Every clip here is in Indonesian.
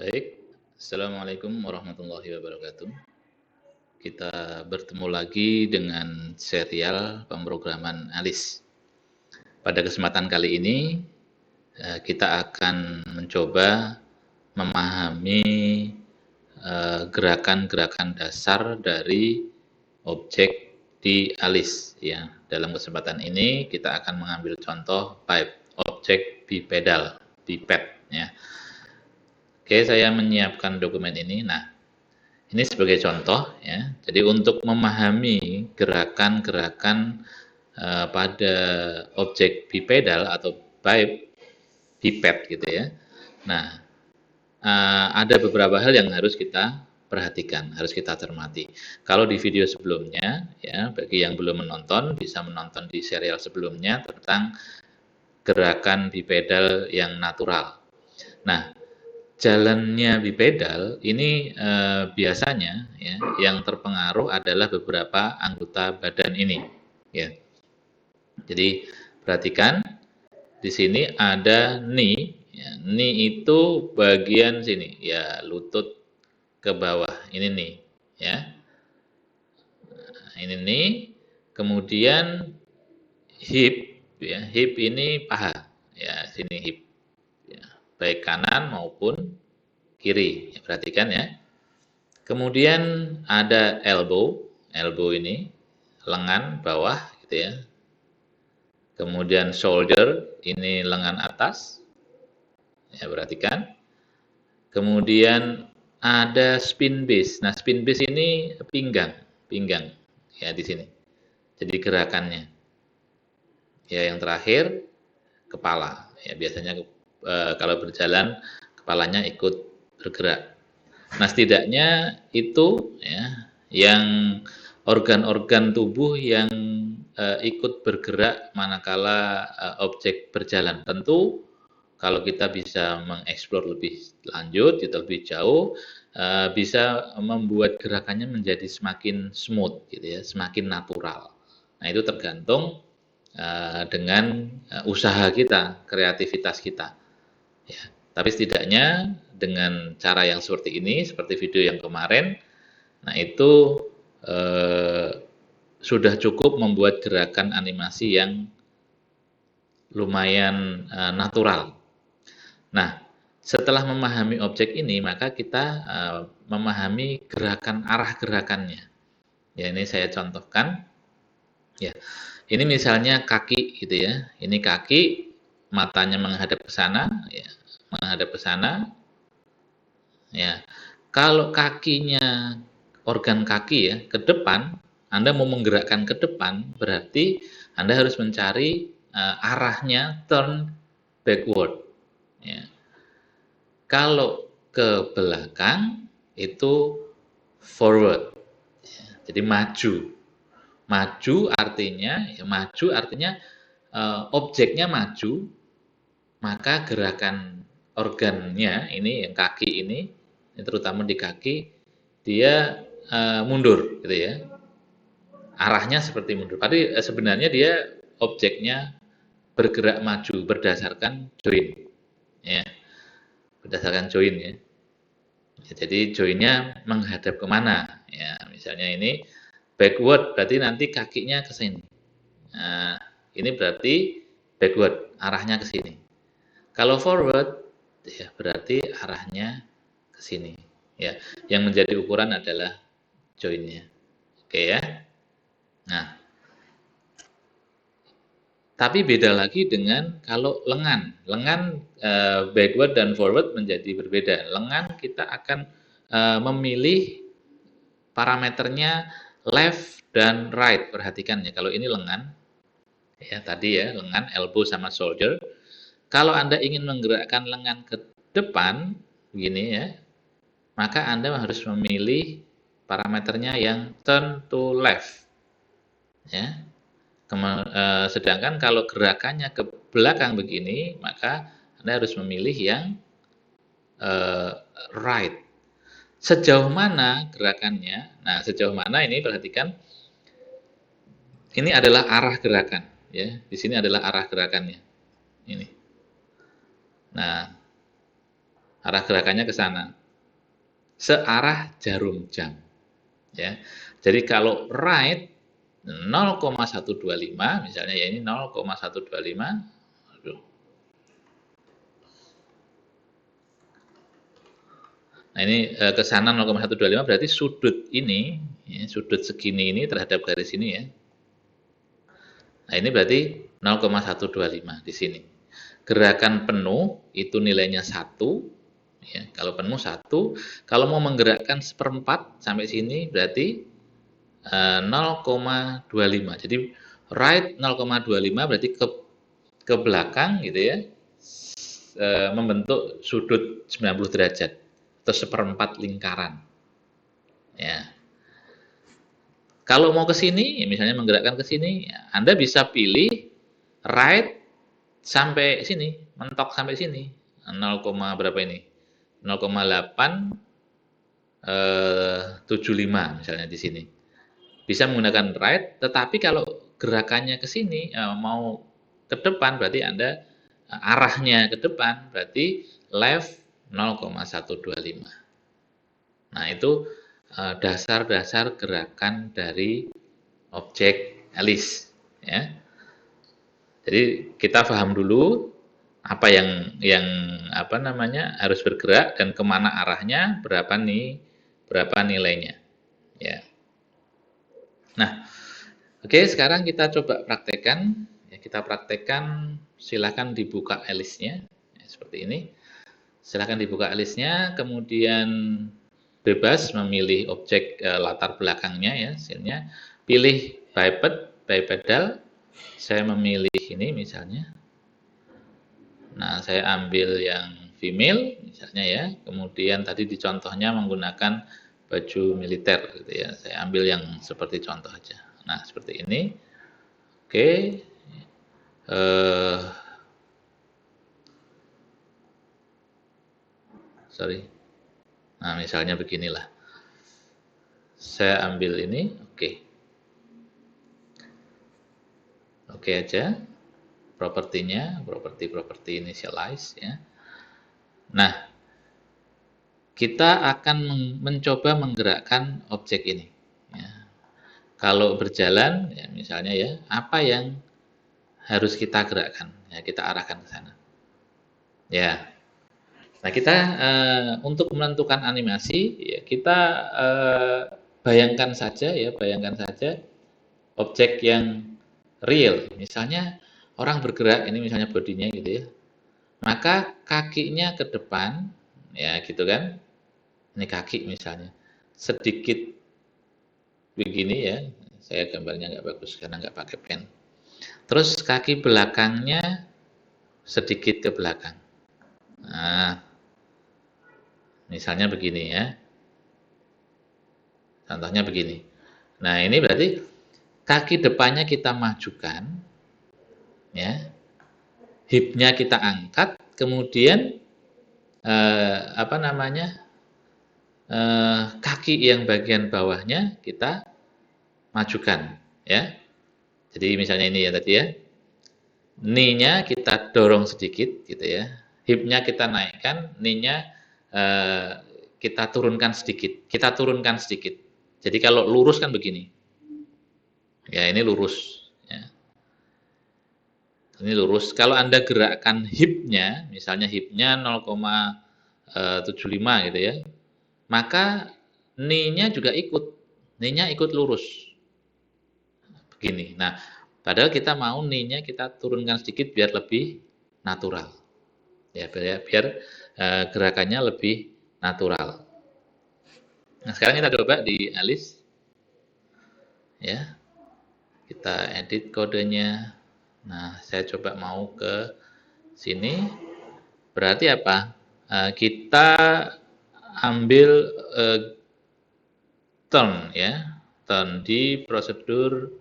Baik, Assalamualaikum warahmatullahi wabarakatuh. Kita bertemu lagi dengan serial pemrograman ALIS. Pada kesempatan kali ini, kita akan mencoba memahami gerakan-gerakan dasar dari objek di ALIS. Ya, dalam kesempatan ini kita akan mengambil contoh pipe, objek bipedal, biped. Ya. Oke, saya menyiapkan dokumen ini. Nah, ini sebagai contoh ya. Jadi untuk memahami gerakan-gerakan pada objek bipedal atau biped gitu ya. Nah, ada beberapa hal yang harus kita perhatikan, harus kita cermati. Kalau di video sebelumnya ya, bagi yang belum menonton bisa menonton di serial sebelumnya tentang gerakan bipedal yang natural. Nah, jalannya bipedal ini biasanya ya, yang terpengaruh adalah beberapa anggota badan ini. Ya. Jadi perhatikan di sini ada knee. Ya, knee itu bagian sini, ya lutut ke bawah. Ini knee, ya. Nah, ini knee. Kemudian hip, ya hip ini paha, ya sini hip. Ya, baik kanan maupun kiri. Ya, perhatikan ya. Kemudian ada elbow, elbow ini lengan bawah gitu ya. Kemudian shoulder, ini lengan atas. Ya, perhatikan. Kemudian ada spin base. Nah, spin base ini pinggang, pinggang ya di sini. Jadi gerakannya. Ya, yang terakhir kepala. Ya, biasanya kalau berjalan kepalanya ikut bergerak. Nah, setidaknya itu ya yang organ-organ tubuh yang ikut bergerak manakala objek berjalan. Tentu kalau kita bisa mengeksplor lebih lanjut, gitu, lebih jauh, bisa membuat gerakannya menjadi semakin smooth, gitu ya, semakin natural. Nah, itu tergantung dengan usaha kita, kreativitas kita. Ya, tapi setidaknya dengan cara yang seperti ini, seperti video yang kemarin, nah itu sudah cukup membuat gerakan animasi yang lumayan natural. Nah, setelah memahami objek ini, maka kita memahami gerakan arah gerakannya. Ya, ini saya contohkan. Ya, ini misalnya kaki gitu ya. Ini kaki, matanya menghadap ke sana, ya, menghadap ke sana. Ya, kalau kakinya, organ kaki ya, ke depan, Anda mau menggerakkan ke depan, berarti Anda harus mencari arahnya turn backward. Ya. Kalau ke belakang itu forward. Ya, jadi maju. Maju artinya objeknya maju, maka gerakan organnya ini yang kaki ini terutama di kaki dia mundur gitu ya. Arahnya seperti mundur. Tapi sebenarnya dia objeknya bergerak maju berdasarkan join. Ya, berdasarkan join ya. Ya, jadi joinnya menghadap kemana? Ya, misalnya ini backward berarti nanti kakinya ke sini. Nah, ini berarti backward, arahnya ke sini. Kalau forward, ya berarti arahnya ke sini. Ya, yang menjadi ukuran adalah joinnya. Oke ya. Nah, tapi beda lagi dengan kalau lengan. Lengan backward dan forward menjadi berbeda. Lengan kita akan memilih parameternya left dan right. Perhatikan ya, kalau ini lengan, ya tadi ya, lengan, elbow sama shoulder. Kalau Anda ingin menggerakkan lengan ke depan, begini ya, maka Anda harus memilih parameternya yang turn to left. Ya. Sedangkan kalau gerakannya ke belakang begini, maka Anda harus memilih yang right. Sejauh mana gerakannya? Nah, sejauh mana ini perhatikan. Ini adalah arah gerakan, ya. Di sini adalah arah gerakannya. Ini. Nah, arah gerakannya ke sana, searah jarum jam. Ya, jadi kalau right 0,125 misalnya ya ini 0,125. Nah ini ke sana 0,125 berarti sudut ini, ya, sudut segini ini terhadap garis ini ya. Nah ini berarti 0,125 di sini. Gerakan penuh itu nilainya 1, ya, kalau penuh 1. Kalau mau menggerakkan seperempat sampai sini berarti 0,25. Jadi right 0,25 berarti ke belakang gitu ya, membentuk sudut 90 derajat atau seperempat lingkaran. Ya. Kalau mau ke sini, misalnya menggerakkan ke sini, Anda bisa pilih right sampai sini, mentok sampai sini. 0, berapa ini? 0,875 misalnya di sini. Bisa menggunakan right, tetapi kalau gerakannya ke sini, mau ke depan berarti Anda arahnya ke depan, berarti left 0,125. Nah, itu dasar-dasar gerakan dari objek Alice, ya. Jadi kita paham dulu apa yang apa namanya harus bergerak dan kemana arahnya, berapa nilainya, ya. Nah, oke, sekarang kita coba praktekkan. Ya, kita praktekkan, silakan dibuka Alice-nya, ya, seperti ini. Silakan dibuka Alice-nya, kemudian bebas memilih objek latar belakangnya ya, scene-nya. Pilih by pedal. Saya memilih ini misalnya. Nah, saya ambil yang female misalnya ya. Kemudian tadi di contohnya menggunakan baju militer gitu ya. Saya ambil yang seperti contoh aja. Nah, seperti ini. Oke. Sorry. Nah, misalnya beginilah. Saya ambil ini, oke. Oke aja. Propertinya, properti initialize ya. Nah, kita akan mencoba menggerakkan objek ini. Ya. Kalau berjalan, ya misalnya ya, apa yang harus kita gerakkan? Ya, kita arahkan ke sana. Ya. Nah, kita untuk menentukan animasi, ya kita bayangkan saja objek yang real. Misalnya orang bergerak, ini misalnya bodinya gitu ya. Maka kakinya ke depan, ya gitu kan. Ini kaki misalnya. Sedikit begini ya. Saya gambarnya nggak bagus karena nggak pakai pen. Terus kaki belakangnya sedikit ke belakang. Nah, misalnya begini ya. Contohnya begini. Nah, ini berarti kaki depannya kita majukan, ya. Hipnya kita angkat, kemudian apa namanya? Kaki yang bagian bawahnya kita majukan, ya. Jadi misalnya ini ya tadi ya. Knee-nya kita dorong sedikit gitu ya. Hip-nya kita naikkan, knee-nya kita turunkan sedikit. Kita turunkan sedikit. Jadi kalau lurus kan begini. Ya, ini lurus ya. Ini lurus. Kalau Anda gerakkan hip-nya, misalnya hip-nya 0,75 gitu ya. Maka knee-nya juga ikut. Knee-nya ikut lurus. Begini. Nah, padahal kita mau knee-nya kita turunkan sedikit biar lebih natural. Ya, biar gerakannya lebih natural. Nah, sekarang kita coba di Alice. Ya. Kita edit kodenya. Nah, saya coba mau ke sini. Berarti apa? Kita ambil turn ya. Turn di prosedur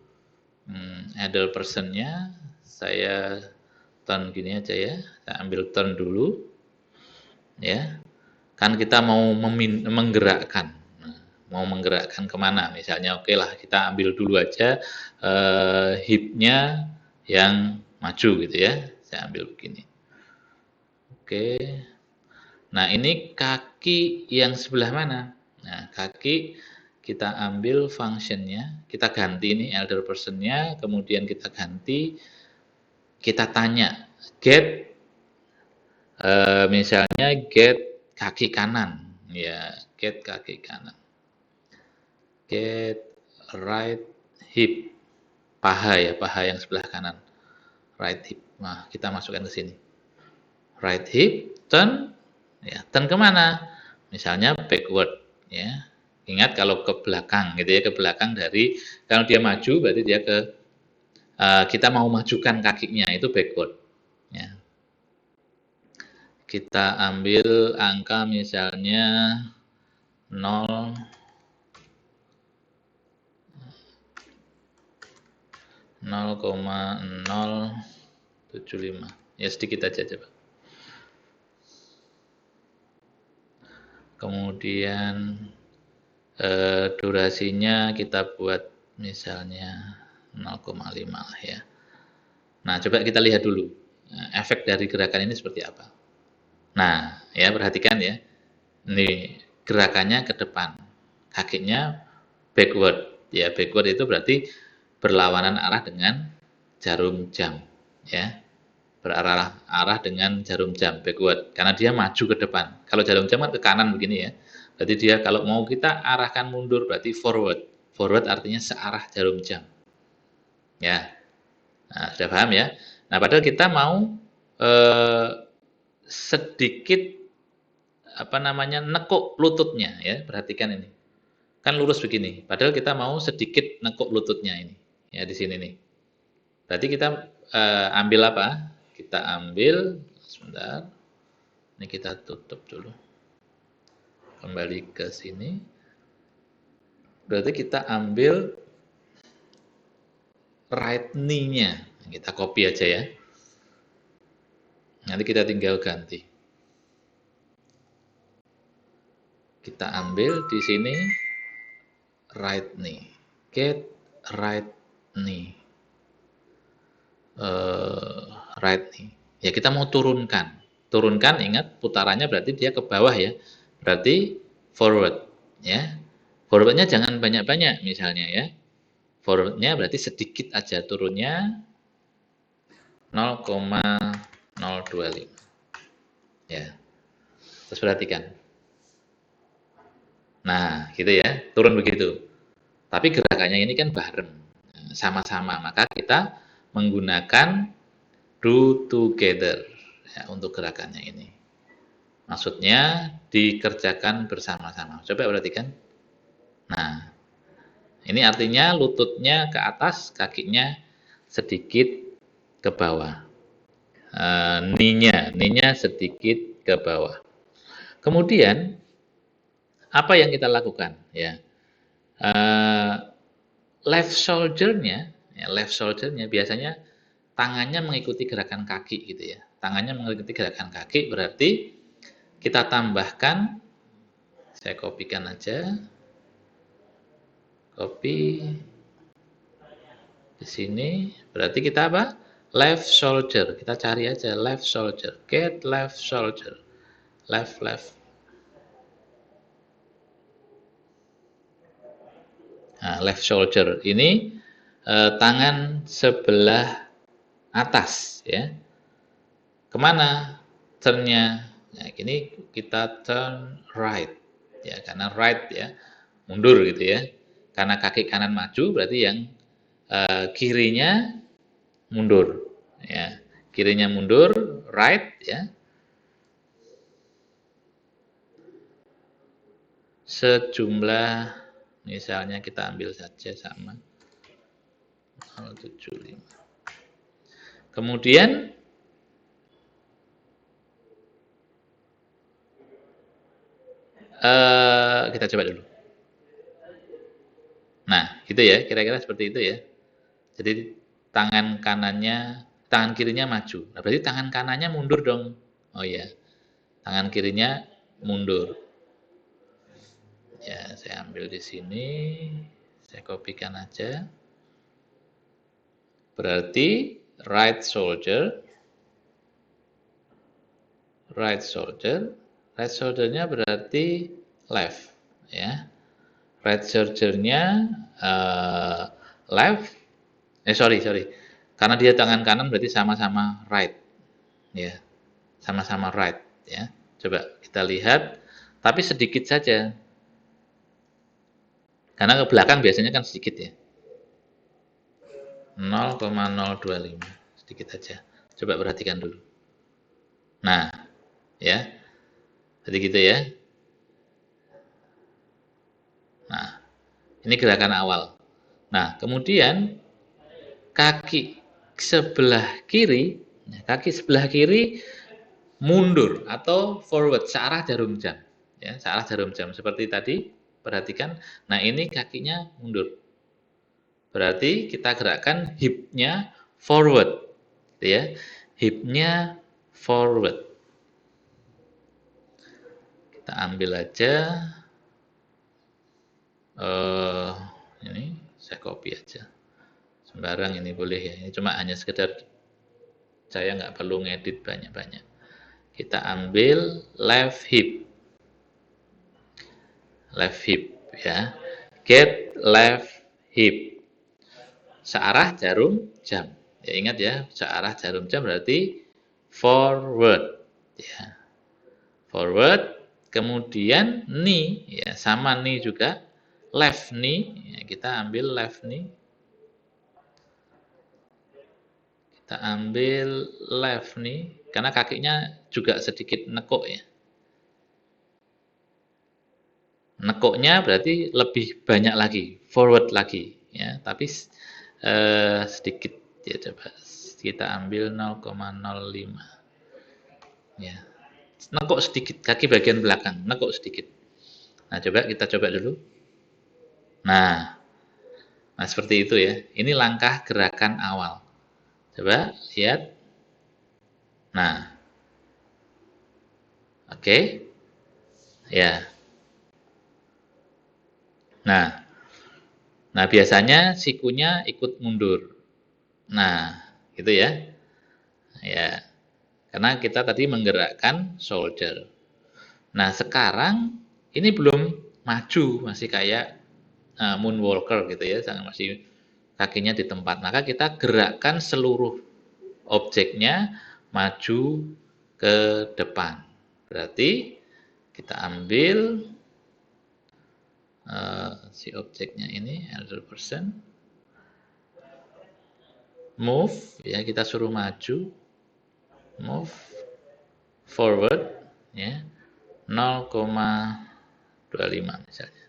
idle person-nya. Saya turn gini aja ya. Saya ambil turn dulu. Ya. Kan kita mau menggerakkan. Mau menggerakkan kemana? Misalnya oke lah kita ambil dulu aja hip-nya yang maju gitu ya. Saya ambil begini. Oke. Nah, ini kaki yang sebelah mana? Nah, kaki kita ambil functionnya, kita ganti ini elder personnya, kemudian kita ganti, kita tanya, get, misalnya get kaki kanan, ya, get kaki kanan, get right hip, paha ya, paha yang sebelah kanan, right hip. Nah, kita masukkan ke sini, right hip, turn, ya, turn kemana? Misalnya backward, ya. Ingat kalau ke belakang gitu ya, ke belakang dari, kalau dia maju berarti dia ke, kita mau majukan kakinya itu backward, ya. Kita ambil angka misalnya 0, 0,075, ya sedikit aja coba. Kemudian durasinya kita buat misalnya 0,5 lah ya. Nah, coba kita lihat dulu efek dari gerakan ini seperti apa. Nah, ya perhatikan ya. Ini gerakannya ke depan, kakinya backward. Ya, backward itu berarti berlawanan arah dengan jarum jam, ya. Berarah dengan jarum jam backward karena dia maju ke depan. Kalau jarum jam kan ke kanan begini ya. Berarti dia kalau mau kita arahkan mundur berarti forward. Forward artinya searah jarum jam. Ya. Nah, sudah paham ya? Nah, padahal kita mau sedikit apa namanya nekuk lututnya ya. Perhatikan ini. Kan lurus begini. Padahal kita mau sedikit nekuk lututnya ini. Ya di sini nih. Berarti kita ambil apa? Kita ambil sebentar. Ini kita tutup dulu. Kembali ke sini. Berarti kita ambil right knee-nya. Kita copy aja ya. Nanti kita tinggal ganti. Kita ambil di sini right knee. Get right knee. Right knee. Ya kita mau turunkan. Turunkan, ingat putarannya berarti dia ke bawah ya. Berarti forward ya. Forwardnya jangan banyak-banyak misalnya ya. Forwardnya berarti sedikit aja turunnya 0,025 ya. Terus perhatikan. Nah, gitu ya, turun begitu. Tapi gerakannya ini kan bareng, sama-sama. Maka kita menggunakan do together ya, untuk gerakannya ini. Maksudnya dikerjakan bersama-sama. Coba perhatikan. Nah, ini artinya lututnya ke atas, kakinya sedikit ke bawah. Knee-nya sedikit ke bawah. Kemudian apa yang kita lakukan? Ya, left shoulder-nya biasanya tangannya mengikuti gerakan kaki gitu ya. Tangannya mengikuti gerakan kaki berarti kita tambahkan, saya kopikan aja, copy di sini. Berarti kita apa? Left shoulder. Kita cari aja left shoulder. Get left shoulder. Left. Nah, left shoulder ini tangan sebelah atas ya. Kemana turn-nya? Nah, ini kita turn right ya, karena right ya, mundur gitu ya. Karena kaki kanan maju berarti yang kirinya mundur ya. Kirinya mundur, right ya. Sejumlah misalnya kita ambil saja sama 0,75. Kemudian kita coba dulu. Nah, gitu ya, kira-kira seperti itu ya. Jadi tangan kirinya maju. Nah, berarti tangan kanannya mundur dong. Oh iya, tangan kirinya mundur. Ya, saya ambil di sini, saya kopikan aja. Berarti right shoulder, Right shoulder-nya berarti left, ya. Right shoulder-nya left. Sorry. Karena dia tangan kanan berarti sama-sama right, ya. Sama-sama right, ya. Coba kita lihat, tapi sedikit saja. Karena ke belakang biasanya kan sedikit ya. 0,025, sedikit saja. Coba perhatikan dulu. Nah, ya. Jadi gitu ya. Nah, ini gerakan awal. Nah, kemudian kaki sebelah kiri mundur atau forward searah jarum jam. Ya, searah jarum jam seperti tadi, perhatikan. Nah, ini kakinya mundur. Berarti kita gerakkan hip-nya forward. Ya. Hip-nya forward. Kita ambil aja ini saya copy aja. Sembarang ini boleh ya. Ini cuma hanya sekedar saya nggak perlu ngedit banyak-banyak. Kita ambil left hip ya. Get left hip. Searah jarum jam. Ya ingat ya, searah jarum jam berarti forward ya. Forward, kemudian knee ya, sama knee juga. Left knee, ya, kita ambil left knee. Kita ambil left knee karena kakinya juga sedikit nekuk ya. Nekuknya berarti lebih banyak lagi, forward lagi ya, tapi sedikit ya. Coba kita ambil 0,05 ya. Nekuk sedikit, kaki bagian belakang nekuk sedikit. Nah, kita coba dulu. Nah, seperti itu ya. Ini langkah gerakan awal. Coba lihat. Nah, oke. Ya. Nah, biasanya sikunya ikut mundur. Nah, gitu ya. Ya. Karena kita tadi menggerakkan shoulder. Nah, sekarang ini belum maju, masih kayak moonwalker gitu ya, masih kakinya di tempat. Maka kita gerakkan seluruh objeknya maju ke depan. Berarti kita ambil si objeknya ini 100%, move ya, kita suruh maju, move forward ya 0,25 misalnya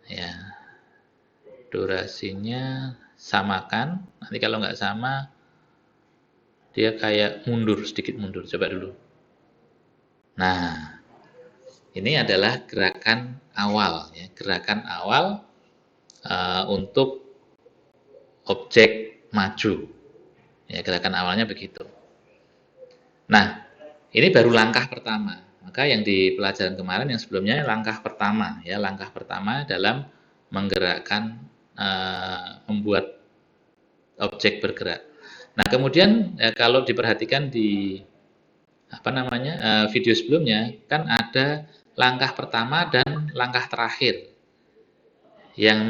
ya. Durasinya samakan, nanti kalau nggak sama dia kayak mundur, sedikit mundur. Coba dulu. Nah, ini adalah gerakan awal ya, gerakan awal untuk objek maju ya, gerakan awalnya begitu. Nah, ini baru langkah pertama. Maka yang di pelajaran kemarin yang sebelumnya langkah pertama ya, langkah pertama dalam menggerakkan membuat objek bergerak. Nah, kemudian kalau diperhatikan di video sebelumnya kan ada langkah pertama dan langkah terakhir yang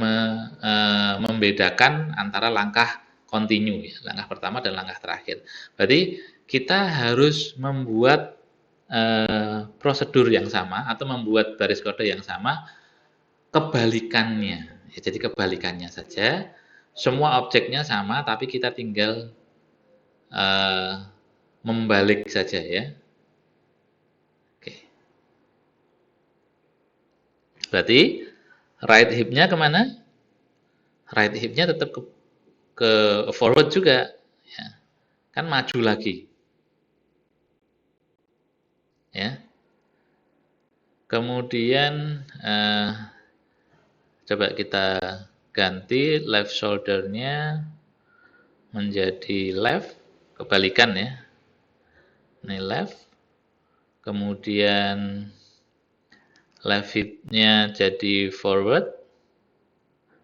membedakan antara langkah kontinu ya, langkah pertama dan langkah terakhir. Berarti kita harus membuat prosedur yang sama atau membuat baris kode yang sama, kebalikannya. Ya, jadi kebalikannya saja, semua objeknya sama, tapi kita tinggal membalik saja ya. Oke. Berarti right hip-nya kemana? Right hip-nya tetap ke forward juga. Ya. Kan maju lagi. Ya. Kemudian coba kita ganti left shoulder-nya menjadi left, kebalikan ya. Ini left. Kemudian left hip-nya jadi forward.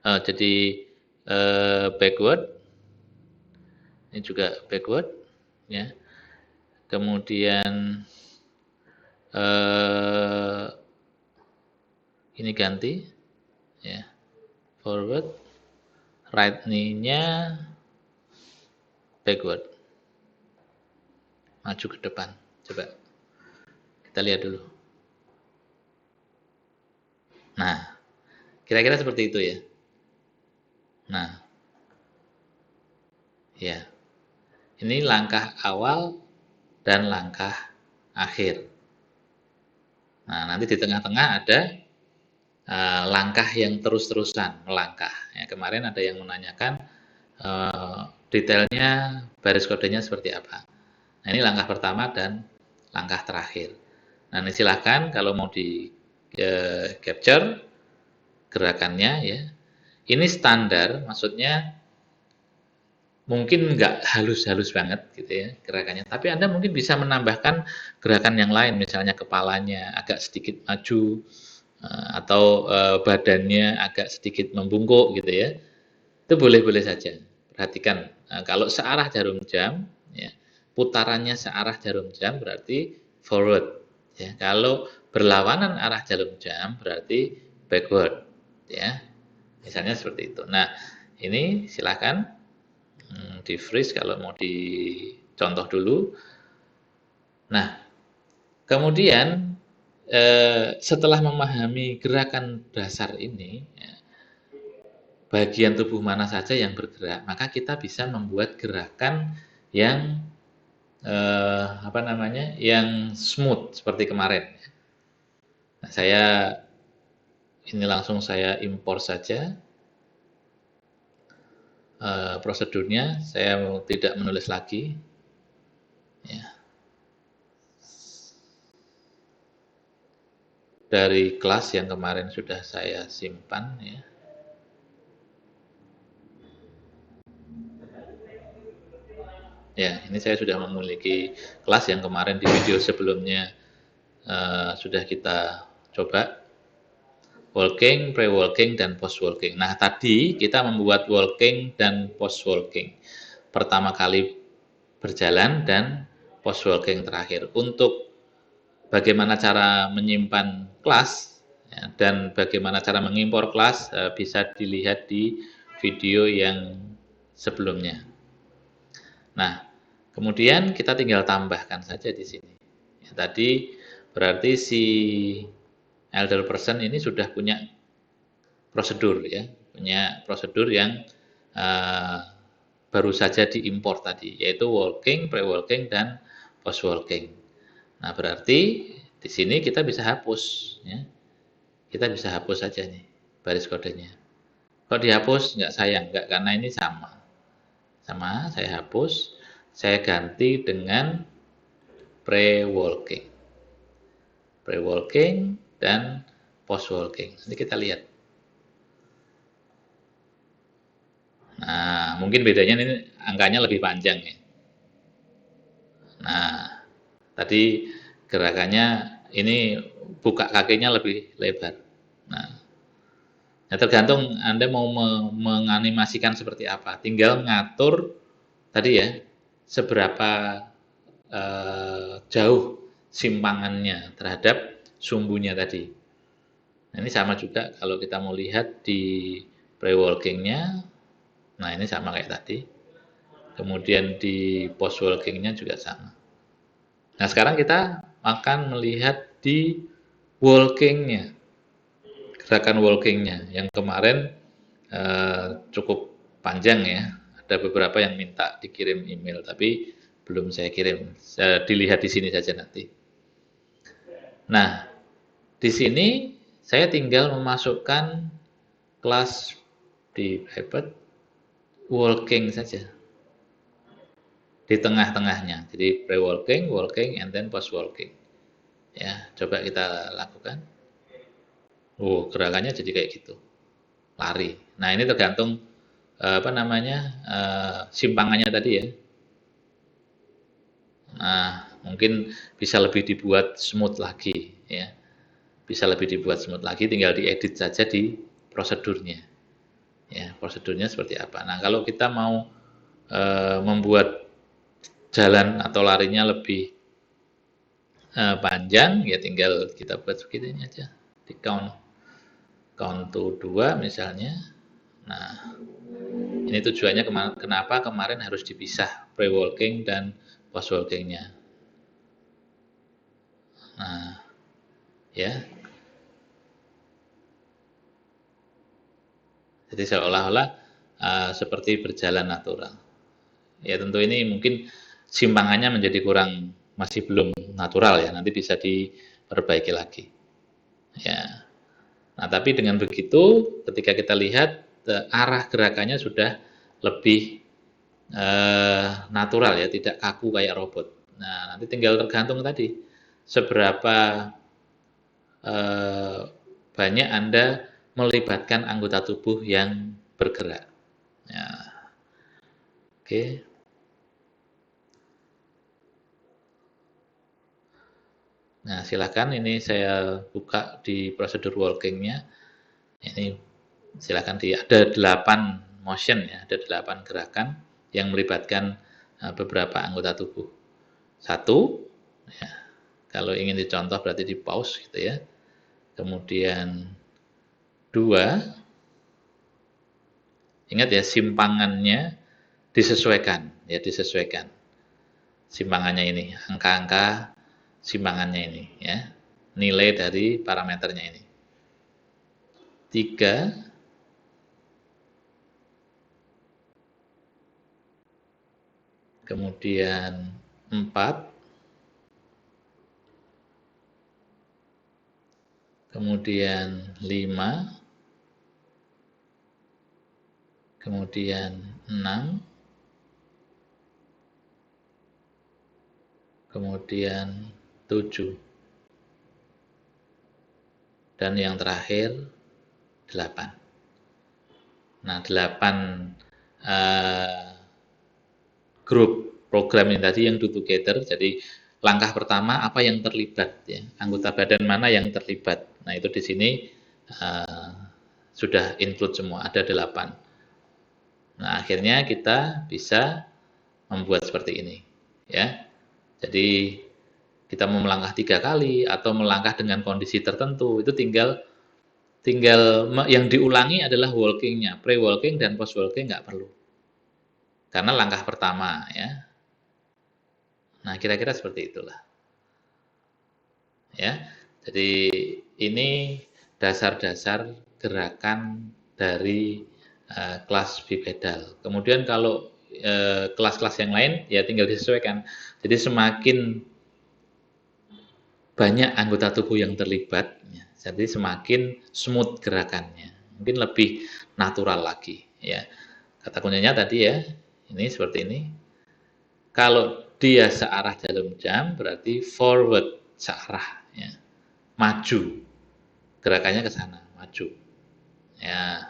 Jadi backward. Ini juga backward ya. Kemudian eh, ini ganti ya, forward, right knee-nya backward, maju ke depan. Coba kita lihat dulu. Nah, kira-kira seperti itu ya. Nah, ya. Ini langkah awal dan langkah akhir. Nah, nanti di tengah-tengah ada langkah yang terus-terusan melangkah. Ya, kemarin ada yang menanyakan detailnya baris kodenya seperti apa. Nah, ini langkah pertama dan langkah terakhir. Nah, ini silahkan kalau mau di capture gerakannya ya. Ini standar, maksudnya mungkin nggak halus-halus banget gitu ya gerakannya. Tapi Anda mungkin bisa menambahkan gerakan yang lain, misalnya kepalanya agak sedikit maju atau badannya agak sedikit membungkuk gitu ya. Itu boleh-boleh saja. Perhatikan, kalau searah jarum jam, ya, putarannya searah jarum jam berarti forward. Ya. Kalau berlawanan arah jarum jam berarti backward. Ya. Misalnya seperti itu. Nah, ini silakan di freeze kalau mau dicontoh dulu. Nah, kemudian setelah memahami gerakan dasar ini, ya, bagian tubuh mana saja yang bergerak, maka kita bisa membuat gerakan yang apa namanya, yang smooth seperti kemarin. Nah, ini langsung saya impor saja prosedurnya, saya tidak menulis lagi. Ya. Dari kelas yang kemarin sudah saya simpan ya. Ya, ini saya sudah memiliki kelas yang kemarin di video sebelumnya sudah kita coba walking, pre-walking, dan post-walking. Nah, tadi kita membuat walking dan post-walking. Pertama kali berjalan dan post-walking terakhir. Untuk bagaimana cara menyimpan kelas ya, dan bagaimana cara mengimpor kelas bisa dilihat di video yang sebelumnya. Nah, kemudian kita tinggal tambahkan saja di sini. Ya, tadi berarti si elder person ini sudah punya prosedur ya, punya prosedur yang baru saja diimpor tadi, yaitu walking, pre-walking, dan post-walking. Nah, berarti di sini kita bisa hapus ya. Kita bisa hapus saja nih baris kodenya. Kok dihapus? Nggak sayang, nggak, karena ini sama. Sama, saya hapus, saya ganti dengan pre-walking. Pre-walking dan post-walking. Nanti kita lihat. Nah, mungkin bedanya ini angkanya lebih panjang ya. Nah, tadi gerakannya ini buka kakinya lebih lebar. Nah, ya tergantung Anda mau menganimasikan seperti apa. Tinggal ngatur tadi ya, seberapa jauh simpangannya terhadap sumbunya tadi. Nah, ini sama juga kalau kita mau lihat di pre-walking-nya. Nah, ini sama kayak tadi. Kemudian di post-walking-nya juga sama. Nah, sekarang kita akan melihat di walking-nya. Gerakan walking-nya yang kemarin cukup panjang ya. Ada beberapa yang minta dikirim email, tapi belum saya kirim. Dilihat di sini saja nanti. Nah, di sini saya tinggal memasukkan kelas di private walking saja. Di tengah-tengahnya. Jadi pre-walking, walking, and then post-walking. Ya, coba kita lakukan. Oh, gerakannya jadi kayak gitu. Lari. Nah, ini tergantung apa namanya? Simpangannya tadi ya. Nah, mungkin bisa lebih dibuat smooth lagi ya. Bisa lebih dibuat smooth lagi, tinggal diedit saja di prosedurnya. Ya, prosedurnya seperti apa. Nah, kalau kita mau membuat jalan atau larinya lebih panjang, ya tinggal kita buat begini aja. Di count to 2 misalnya. Nah, ini tujuannya kenapa kemarin harus dipisah pre-walking dan post-walkingnya. Nah, ya. Jadi seolah-olah seperti berjalan natural. Ya tentu ini mungkin simpangannya menjadi masih belum natural ya, nanti bisa diperbaiki lagi. Ya. Nah, tapi dengan begitu ketika kita lihat arah gerakannya sudah lebih natural ya, tidak kaku kayak robot. Nah, nanti tinggal tergantung tadi seberapa banyak Anda melibatkan anggota tubuh yang bergerak. Ya. Oke. Nah, silakan ini saya buka di prosedur walkingnya. Ini silakan ada 8 motion ya, ada 8 gerakan yang melibatkan beberapa anggota tubuh. 1, ya, kalau ingin dicontoh berarti di pause gitu ya. Kemudian 2, ingat ya simpangannya disesuaikan ya, disesuaikan. Simpangannya ini, angka-angka simpangannya ini ya, nilai dari parameternya ini. 3, kemudian 4, kemudian 5, kemudian 6, kemudian 7, dan yang terakhir 8. Nah, 8 grup program ini tadi yang do together. Jadi langkah pertama apa yang terlibat ya, anggota badan mana yang terlibat. Nah, itu di sini sudah include semua, ada 8. Nah, akhirnya kita bisa membuat seperti ini ya. Jadi kita mau melangkah 3 kali atau melangkah dengan kondisi tertentu, itu tinggal yang diulangi adalah walkingnya, pre-walking dan post-walking nggak perlu. Karena langkah pertama ya. Nah, kira-kira seperti itulah. Ya. Jadi ini dasar-dasar gerakan dari kelas bipedal. Kemudian kalau kelas-kelas yang lain ya tinggal disesuaikan. Jadi semakin banyak anggota tubuh yang terlibat, ya, jadi semakin smooth gerakannya, mungkin lebih natural lagi. Ya, kata kuncinya tadi ya, ini seperti ini. Kalau dia searah jarum jam, berarti forward searah, ya, maju, gerakannya ke sana, maju. Ya,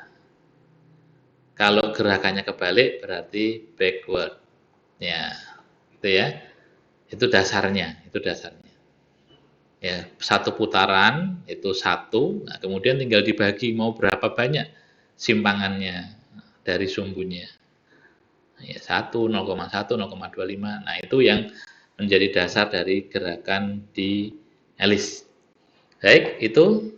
kalau gerakannya kebalik, berarti backward. Ya, itu ya, itu dasarnya, itu dasarnya. Ya, 1 putaran itu 1, nah kemudian tinggal dibagi mau berapa banyak simpangannya dari sumbunya. Ya, 1, 0,1, 0,25. Nah, itu yang menjadi dasar dari gerakan di Alice. Baik, itu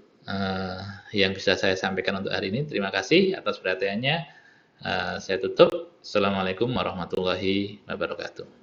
yang bisa saya sampaikan untuk hari ini. Terima kasih atas perhatiannya. Saya tutup. Assalamualaikum warahmatullahi wabarakatuh.